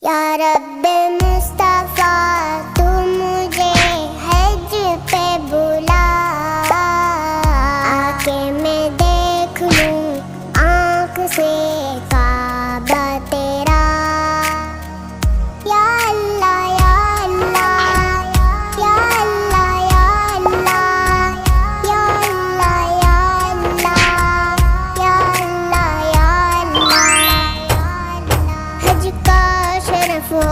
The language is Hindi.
या रब्बे मुस्तफा तू मुझे हज पे बुला, आके मैं देख लूं आँख से काबा तेरा। या अल्लाह या अल्लाह या अल्लाह या अल्लाह या अल्लाह या अल्लाह या अल्लाह या अल्लाह। हज का शरफ हो